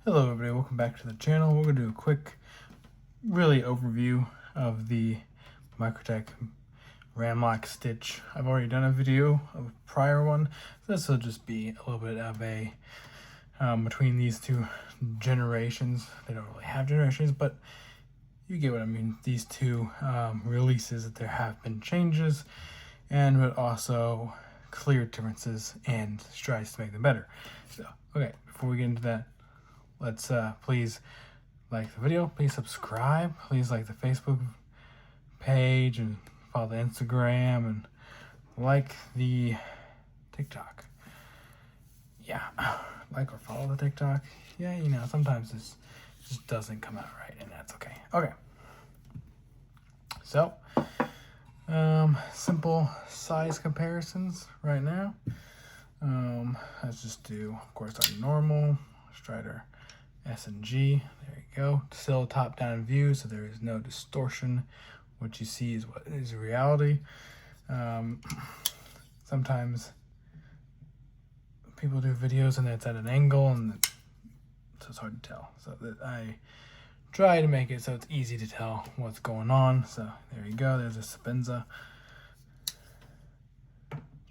Hello everybody, welcome back to the channel. We're going to do a quick, really overview of the Microtech Ram-Lok Stitch. I've already done a video of a prior one, so this will just be a little bit of a, between these two generations. They don't really have generations, but you get what I mean. These two releases, that there have been changes, but also clear differences and strides to make them better. So, okay, before we get into that, let's please like the video, please subscribe, please like the Facebook page and follow the Instagram and like the TikTok. Yeah, like or follow the TikTok. Yeah, you know, sometimes this just doesn't come out right, and that's okay. Okay. So, simple size comparisons right now. Let's just do, of course, our normal Strider S and G. There you go. Still top-down view, so there is no distortion. What you see is what is reality. Sometimes people do videos and it's at an angle, and so it's hard to tell. So that I try to make it so it's easy to tell what's going on. So there you go. There's a Sapenza.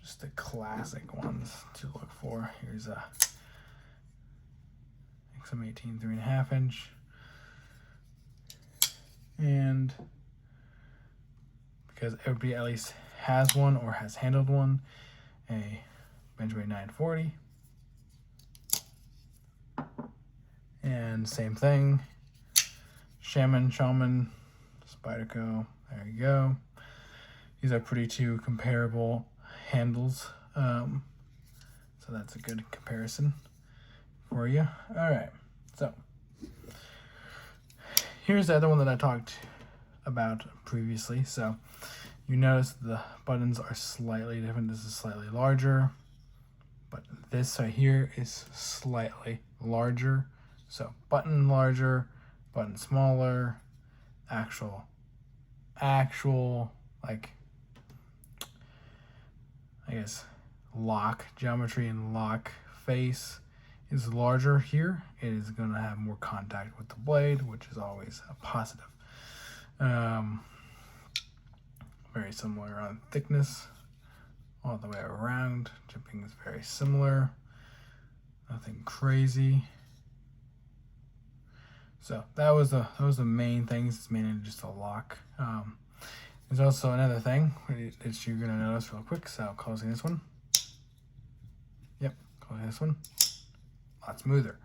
Just the classic ones to look for. Here's a XM18 3.5 inch, and because everybody at least has one or has handled one, a Benjamin 940, and same thing, Shaman, Spyderco. There you go. These are pretty two comparable handles, so that's a good comparison for you. All right, so here's the other one that I talked about previously. So you notice the buttons are slightly different. This is slightly larger, but this right here is slightly larger. So button larger, button smaller, actual like, I guess, lock geometry and lock face is larger here. It is going to have more contact with the blade, which is always a positive. Very similar on thickness all the way around. Chipping is very similar. Nothing crazy. So that was the main things. It's mainly just a lock. There's also another thing that you're going to notice real quick. So closing this one. Yep, closing this one. A lot smoother.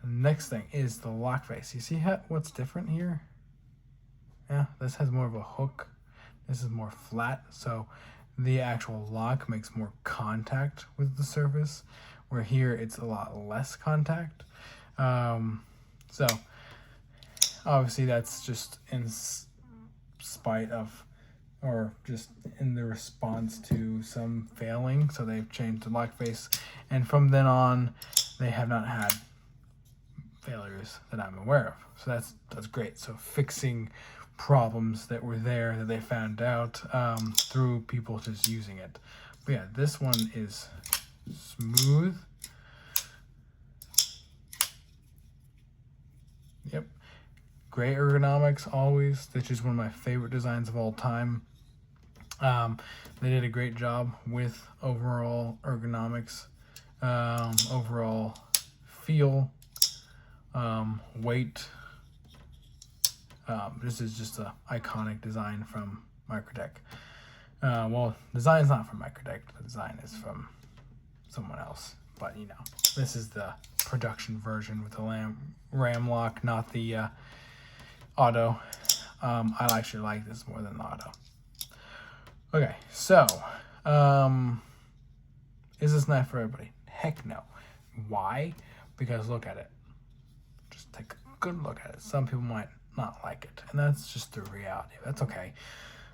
The next thing is the lock face. You see what's different here? Yeah, this has more of a hook. This is more flat, so the actual lock makes more contact with the surface, where here it's a lot less contact. So obviously that's just in spite of, or just in the response to some failing. So they've changed the lock face, and from then on they have not had failures that I'm aware of. So that's great. So fixing problems that were there that they found out through people just using it. But yeah, this one is smooth. Yep. Great ergonomics always. Stitch is one of my favorite designs of all time. They did a great job with overall ergonomics, overall feel, weight. This is just an iconic design from Microtech. Well, design's not from Microtech. The design is from someone else. But, you know, this is the production version with the Ram-Lok, not the auto. I actually like this more than the auto. Okay, so, is this knife for everybody? Heck no. Why? Because look at it. Just take a good look at it. Some people might not like it, and that's just the reality. That's okay.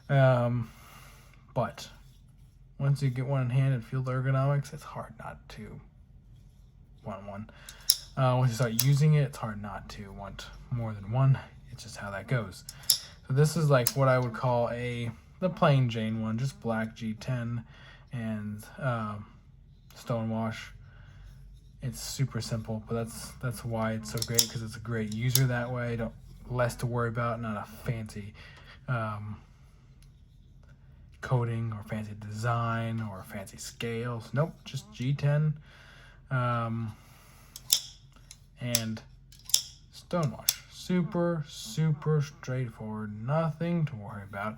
But once you get one in hand and feel the ergonomics, it's hard not to want one. Once you start using it, it's hard not to want more than one. It's just how that goes. So this is like what I would call the plain Jane one, just black G10 and stonewash. It's super simple, but that's why it's so great, because it's a great user that way. Less to worry about, not a fancy coding or fancy design or fancy scales. Nope, just G10 and stonewash. Super straightforward, nothing to worry about.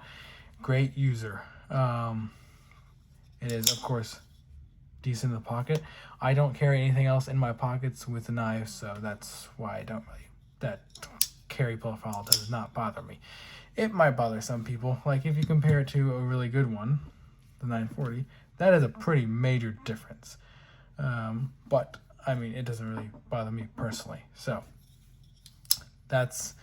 Great user. It is, of course, decent in the pocket. I don't carry anything else in my pockets with a knife, so that's why I don't really, that carry profile does not bother me. It might bother some people. Like if you compare it to a really good one, the 940, that is a pretty major difference. But I mean, it doesn't really bother me personally. So there's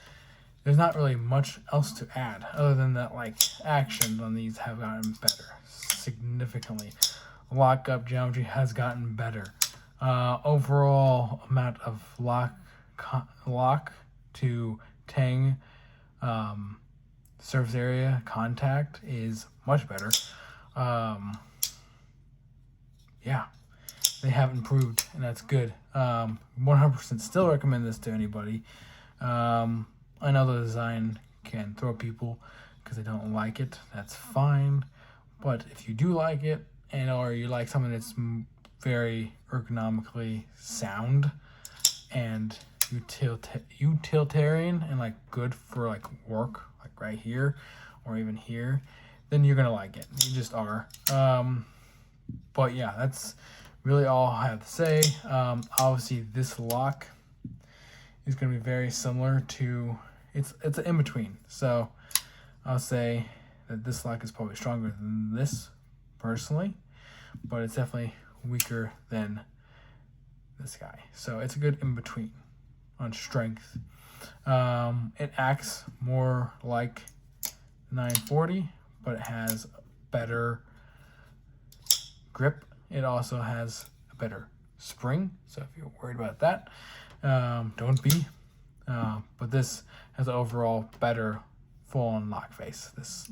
not really much else to add other than that, like, actions on these have gotten better significantly. Lockup geometry has gotten better. Overall amount of lock to tang surface area contact is much better. Yeah, they have improved, and that's good. 100% still recommend this to anybody. I know the design can throw people because they don't like it. That's fine. But if you do like it, or you like something that's very ergonomically sound and utilitarian and like good for like work, like right here or even here, then you're gonna like it. You just are. But yeah, that's really all I have to say. Obviously, this lock is gonna be very similar to it's an in between. So I'll say that this lock is probably stronger than this personally, but it's definitely weaker than this guy. So it's a good in between on strength. It acts more like 940, but it has better grip. It also has a better spring, so if you're worried about that, don't be. But this has an overall better full-on lock face. This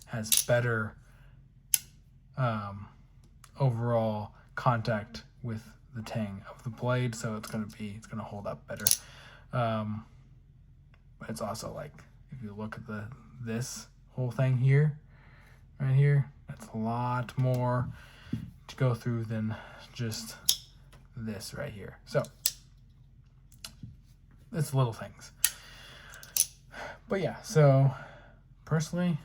has better overall contact with the tang of the blade, so it's gonna hold up better. But it's also like, if you look at this whole thing here, right here, that's a lot more to go through than just this right here. So it's little things. But yeah, so personally,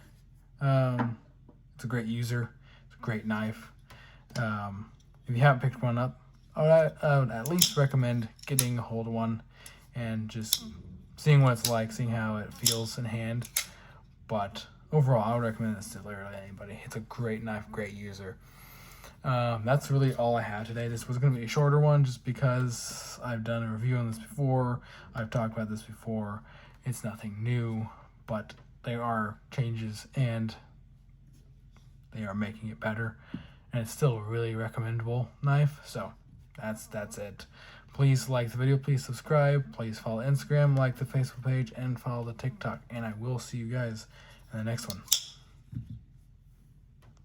it's a great user. It's a great knife. If you haven't picked one up, I would at least recommend getting a hold of one and just seeing what it's like, seeing how it feels in hand. But overall, I would recommend this to literally anybody. It's a great knife, great user. That's really all I have today. This was going to be a shorter one just because I've done a review on this before. I've talked about this before. It's nothing new, but there are changes and they are making it better. And it's still a really recommendable knife. So that's it. Please like the video. Please subscribe. Please follow Instagram, like the Facebook page, and follow the TikTok. And I will see you guys in the next one.